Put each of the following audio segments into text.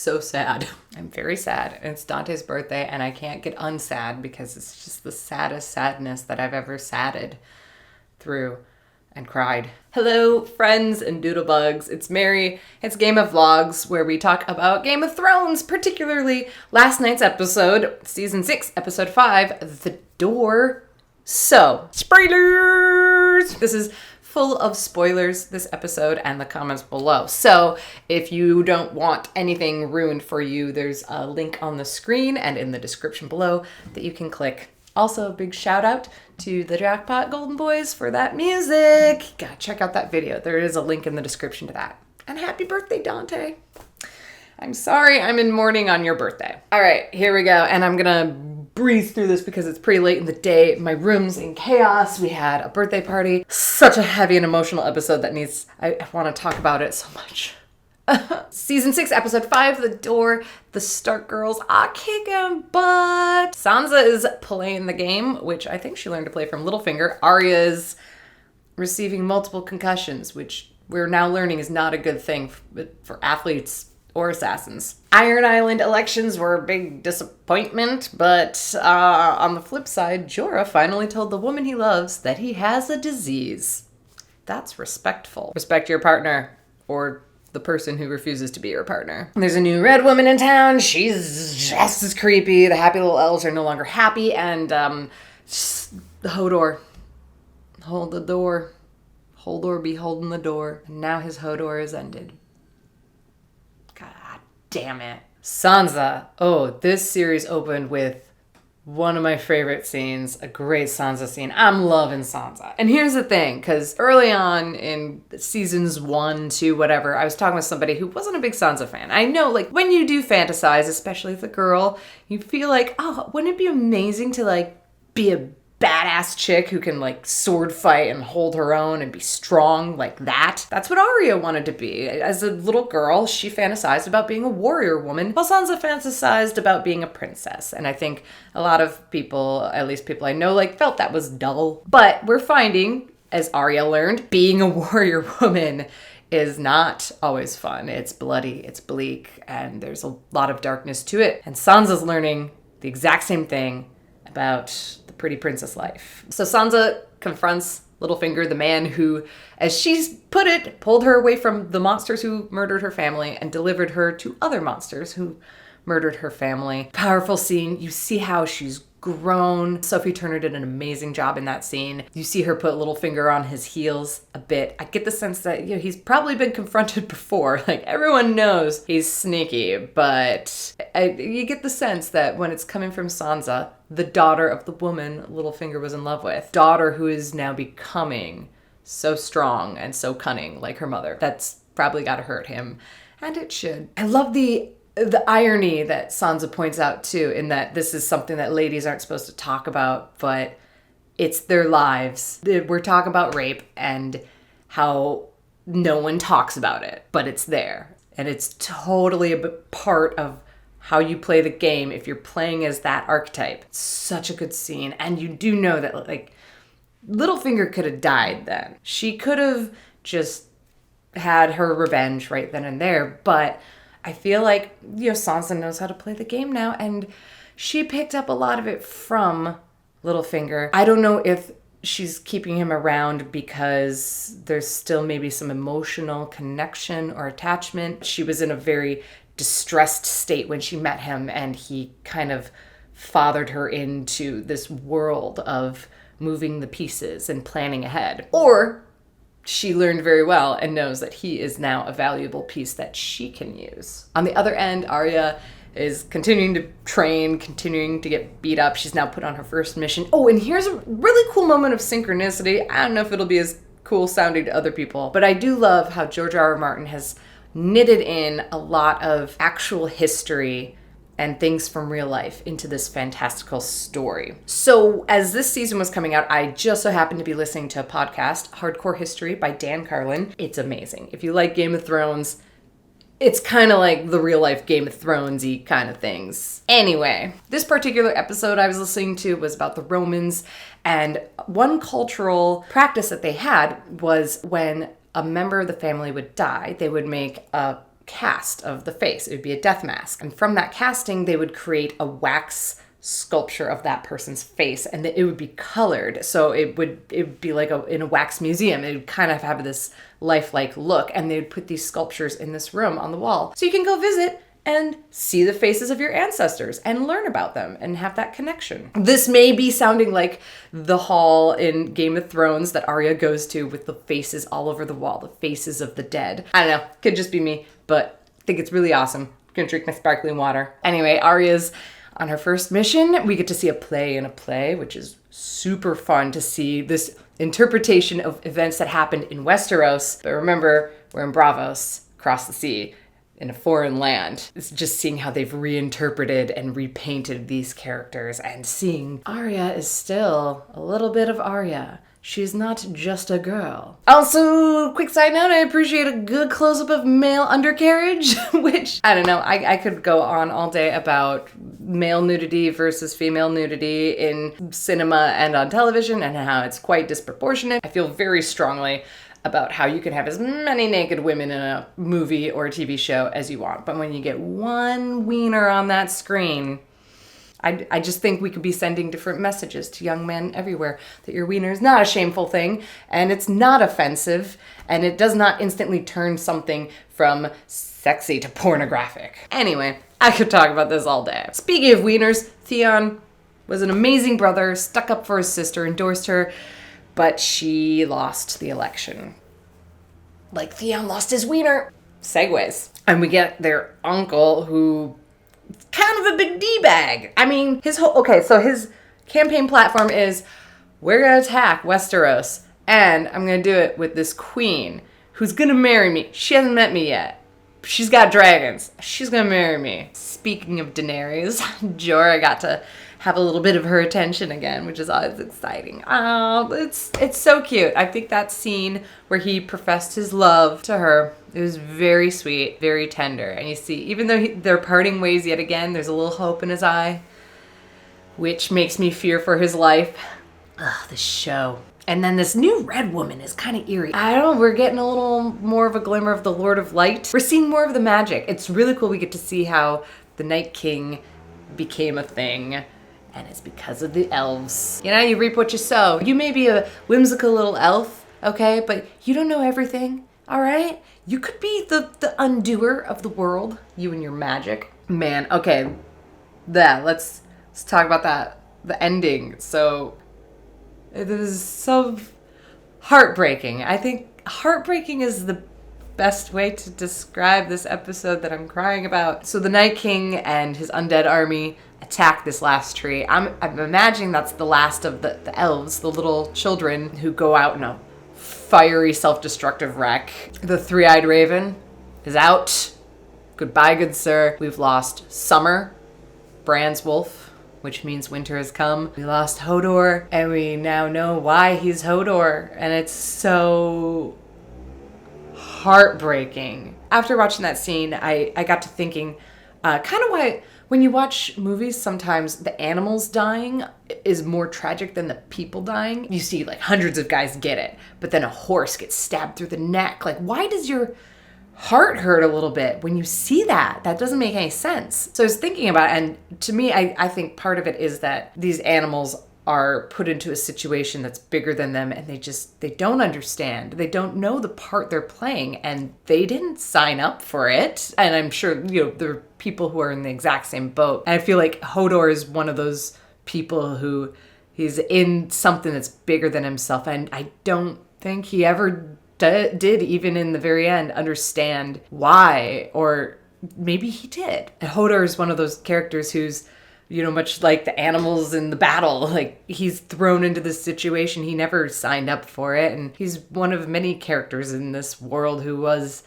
so sad. I'm very sad. It's Dante's birthday and I can't get unsad because it's just the saddest sadness that I've ever sadded through and cried. Hello, friends and doodlebugs. It's Mary. It's Game of Vlogs, where we talk about Game of Thrones, particularly last night's episode, Season 6, Episode 5, The Door. So, spoilers! This is full of spoilers, this episode, and the comments below. So if you don't want anything ruined for you, there's a link on the screen and in the description below that you can click. Also, a big shout out to the Jackpot Golden Boys for that music. Gotta check out that video. There is a link in the description to that. And happy birthday, Dante. I'm sorry I'm in mourning on your birthday. All right, here we go. And I'm gonna breeze through this because it's pretty late in the day. My room's in chaos. We had a birthday party. Such a heavy and emotional episode that I want to talk about it so much. Season 6, Episode 5, The Door. The Stark girls are kicking butt. Sansa is playing the game, which I think she learned to play from Littlefinger. Arya is receiving multiple concussions, which we're now learning is not a good thing for athletes or assassins. Iron Island elections were a big disappointment, but on the flip side, Jorah finally told the woman he loves that he has a disease. That's respectful. Respect your partner, or the person who refuses to be your partner. There's a new red woman in town. She's just as creepy. The happy little elves are no longer happy, and Hodor. Hold the door. Hodor be holding the door. And now his Hodor is ended. Damn it. Sansa. Oh, this series opened with one of my favorite scenes, a great Sansa scene. I'm loving Sansa. And here's the thing, because early on in seasons 1, 2, whatever, I was talking with somebody who wasn't a big Sansa fan. I know, like, when you do fantasize, especially as a girl, you feel like, oh, wouldn't it be amazing to, be a badass chick who can sword fight and hold her own and be strong like that. That's what Arya wanted to be. As a little girl, she fantasized about being a warrior woman, while Sansa fantasized about being a princess. And I think a lot of people, at least people I know, felt that was dull. But we're finding, as Arya learned, being a warrior woman is not always fun. It's bloody, it's bleak, and there's a lot of darkness to it. And Sansa's learning the exact same thing about the pretty princess life. So Sansa confronts Littlefinger, the man who, as she's put it, pulled her away from the monsters who murdered her family and delivered her to other monsters who murdered her family. Powerful scene. You see how she's grown. Sophie Turner did an amazing job in that scene. You see her put Littlefinger on his heels a bit. I get the sense that, he's probably been confronted before. Everyone knows he's sneaky, but you get the sense that when it's coming from Sansa, the daughter of the woman Littlefinger was in love with, daughter who is now becoming so strong and so cunning like her mother, that's probably gotta hurt him, and it should. I love the irony that Sansa points out too, in that this is something that ladies aren't supposed to talk about, but it's their lives. We're talking about rape and how no one talks about it, but it's there. And it's totally a part of how you play the game if you're playing as that archetype. It's such a good scene. And you do know that Littlefinger could have died then. She could have just had her revenge right then and there, but I feel like, Sansa knows how to play the game now, and she picked up a lot of it from Littlefinger. I don't know if she's keeping him around because there's still maybe some emotional connection or attachment. She was in a very distressed state when she met him, and he kind of fathered her into this world of moving the pieces and planning ahead. Or she learned very well and knows that he is now a valuable piece that she can use. On the other end, Arya is continuing to train, continuing to get beat up. She's now put on her first mission. Oh, and here's a really cool moment of synchronicity. I don't know if it'll be as cool sounding to other people, but I do love how George R.R. Martin has knitted in a lot of actual history and things from real life into this fantastical story. So as this season was coming out, I just so happened to be listening to a podcast, Hardcore History by Dan Carlin. It's amazing. If you like Game of Thrones, it's kind of like the real life Game of Thrones-y kind of things. Anyway, this particular episode I was listening to was about the Romans, and one cultural practice that they had was when a member of the family would die, they would make a cast of the face. It would be a death mask. And from that casting, they would create a wax sculpture of that person's face, and it would be colored. So it would be like in a wax museum. It would kind of have this lifelike look, and they would put these sculptures in this room on the wall. So you can go visit and see the faces of your ancestors and learn about them and have that connection. This may be sounding like the hall in Game of Thrones that Arya goes to with the faces all over the wall, the faces of the dead. I don't know, could just be me, but I think it's really awesome. I'm gonna drink my sparkling water. Anyway, Arya's on her first mission. We get to see a play in a play, which is super fun to see this interpretation of events that happened in Westeros. But remember, we're in Braavos, across the sea, in a foreign land. It's just seeing how they've reinterpreted and repainted these characters, and seeing Arya is still a little bit of Arya. She's not just a girl. Also, quick side note, I appreciate a good close-up of male undercarriage, which, I don't know, I could go on all day about male nudity versus female nudity in cinema and on television, and how it's quite disproportionate. I feel very strongly about how you can have as many naked women in a movie or a TV show as you want. But when you get one wiener on that screen, I just think we could be sending different messages to young men everywhere that your wiener is not a shameful thing, and it's not offensive, and it does not instantly turn something from sexy to pornographic. Anyway, I could talk about this all day. Speaking of wieners, Theon was an amazing brother, stuck up for his sister, endorsed her, but she lost the election. Like Theon lost his wiener. Segues. And we get their uncle, who kind of a big D-bag. I mean, his campaign platform is, we're gonna attack Westeros, and I'm gonna do it with this queen who's gonna marry me. She hasn't met me yet. She's got dragons. She's gonna marry me. Speaking of Daenerys, Jorah got to have a little bit of her attention again, which is always exciting. Oh, it's so cute. I think that scene where he professed his love to her, it was very sweet, very tender. And you see, even though they're parting ways yet again, there's a little hope in his eye, which makes me fear for his life. Ugh, this show. And then this new red woman is kind of eerie. I don't know, we're getting a little more of a glimmer of the Lord of Light. We're seeing more of the magic. It's really cool. We get to see how the Night King became a thing. And it's because of the elves. You know, you reap what you sow. You may be a whimsical little elf, okay? But you don't know everything, all right? You could be the undoer of the world, you and your magic. Man, okay, let's talk about that, the ending. So, it is so heartbreaking. I think heartbreaking is the best way to describe this episode that I'm crying about. So the Night King and his undead army attack this last tree. I'm imagining that's the last of the elves, the little children who go out in a fiery, self-destructive wreck. The three-eyed raven is out. Goodbye, good sir. We've lost Summer, Bran's wolf, which means winter has come. We lost Hodor, and we now know why he's Hodor, and it's so heartbreaking. After watching that scene, I got to thinking kind of why when you watch movies, sometimes the animals dying is more tragic than the people dying. You see like hundreds of guys get it, but then a horse gets stabbed through the neck. Like, why does your heart hurt a little bit when you see that? That doesn't make any sense. So I was thinking about it, and to me, I think part of it is that these animals are put into a situation that's bigger than them, and they don't understand. They don't know the part they're playing, and they didn't sign up for it. And I'm sure, there are people who are in the exact same boat. And I feel like Hodor is one of those people who he's in something that's bigger than himself. And I don't think he ever did, even in the very end, understand why, or maybe he did. And Hodor is one of those characters who's, much like the animals in the battle, like he's thrown into this situation. He never signed up for it. And he's one of many characters in this world who was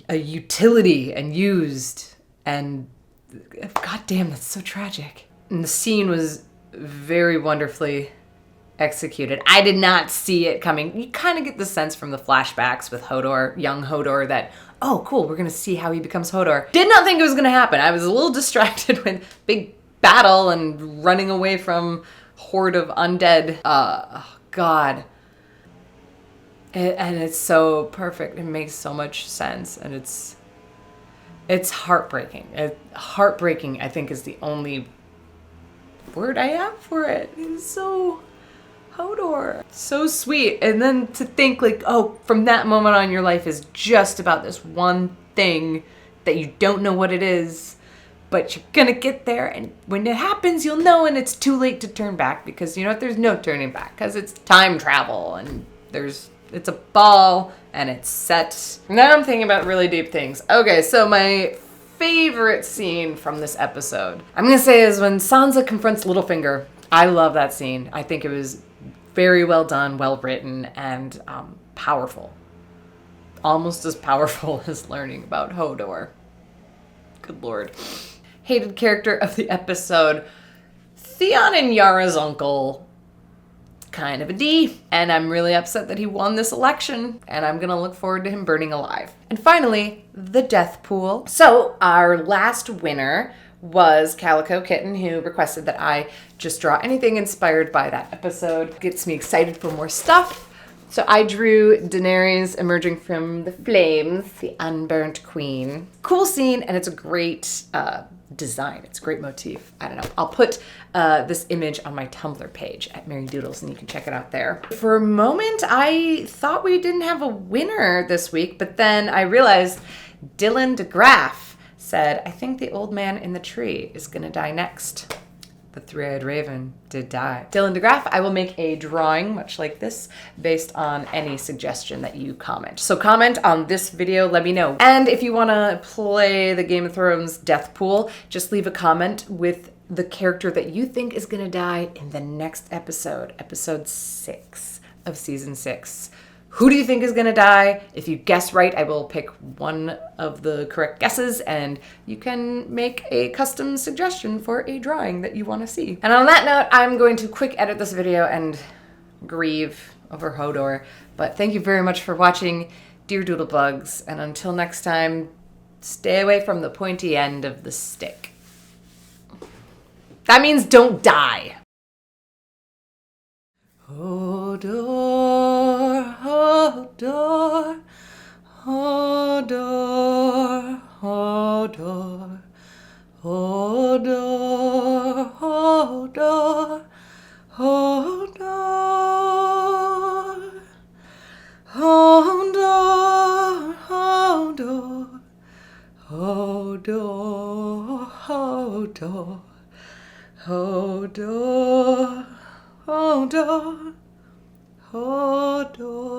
a utility and used. And goddamn, that's so tragic. And the scene was very wonderfully executed. I did not see it coming. You kind of get the sense from the flashbacks with Hodor, young Hodor, that, oh, cool, we're going to see how he becomes Hodor. Did not think it was going to happen. I was a little distracted with big battle and running away from horde of undead. Oh, God. And it's so perfect. It makes so much sense. And it's It's heartbreaking. Heartbreaking, I think, is the only word I have for it. It's so Hodor. So sweet. And then to think like, oh, from that moment on, your life is just about this one thing that you don't know what it is, but you're gonna get there. And when it happens, you'll know, and it's too late to turn back because you know what? There's no turning back because it's time travel and it's a ball and it's set. Now I'm thinking about really deep things. Okay, so my favorite scene from this episode, I'm gonna say, is when Sansa confronts Littlefinger. I love that scene. I think it was very well done, well written, and powerful. Almost as powerful as learning about Hodor. Good lord. Hated character of the episode, Theon and Yara's uncle. Kind of a D, and I'm really upset that he won this election, and I'm gonna look forward to him burning alive. And finally, the death pool. So our last winner was Calico Kitten, who requested that I just draw anything inspired by that episode. Gets me excited for more stuff. So I drew Daenerys emerging from the flames, the unburnt queen. Cool scene, and it's a great design. It's a great motif. I don't know. I'll put this image on my Tumblr page at Mary Doodles, and you can check it out there. For a moment, I thought we didn't have a winner this week, but then I realized Dylan DeGraff said, I think the old man in the tree is gonna die next. The three-eyed raven did die. Dylan DeGraff, I will make a drawing much like this based on any suggestion that you comment. So comment on this video, let me know. And if you wanna play the Game of Thrones Deathpool, just leave a comment with the character that you think is gonna die in the next episode, episode 6 of season 6. Who do you think is gonna die? If you guess right, I will pick one of the correct guesses and you can make a custom suggestion for a drawing that you wanna see. And on that note, I'm going to quick edit this video and grieve over Hodor. But thank you very much for watching, dear Doodlebugs. And until next time, stay away from the pointy end of the stick. That means don't die. Hodor, Hodor, Hodor, Hodor, Hodor, Hodor, Hodor, Hodor, Hodor, Hodor, Hodor, Hodor, Hodor, Hodor,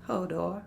Hodor.